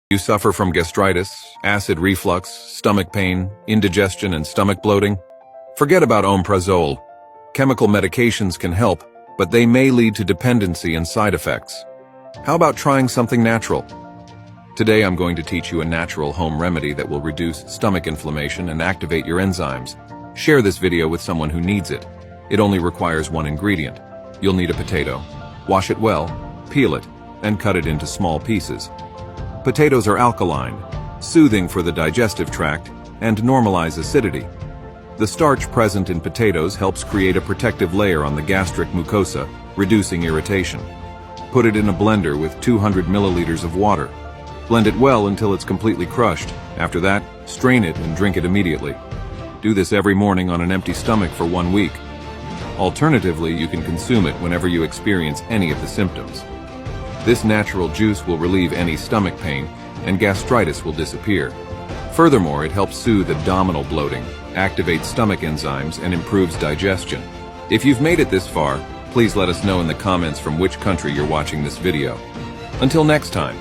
You suffer from gastritis, acid reflux, stomach pain, indigestion, and stomach bloating? Forget about omeprazole. Chemical medications can help, but they may lead to dependency and side effects. How about trying something natural? Today I'm going to teach you a natural home remedy that will reduce stomach inflammation and activate your enzymes. Share this video with someone who needs it. It only requires one ingredient. You'll need a potato. Wash it well, peel it, and cut it into small pieces. Potatoes are alkaline, soothing for the digestive tract, and normalize acidity. The starch present in potatoes helps create a protective layer on the gastric mucosa, reducing irritation. Put it in a blender with 200 milliliters of water. Blend it well until it's completely crushed. After that, strain it and drink it immediately. Do this every morning on an empty stomach for 1 week. Alternatively, you can consume it whenever you experience any of the symptoms. This natural juice will relieve any stomach pain, and gastritis will disappear. Furthermore, it helps soothe abdominal bloating, activates stomach enzymes, and improves digestion. If you've made it this far, please let us know in the comments from which country you're watching this video. Until next time.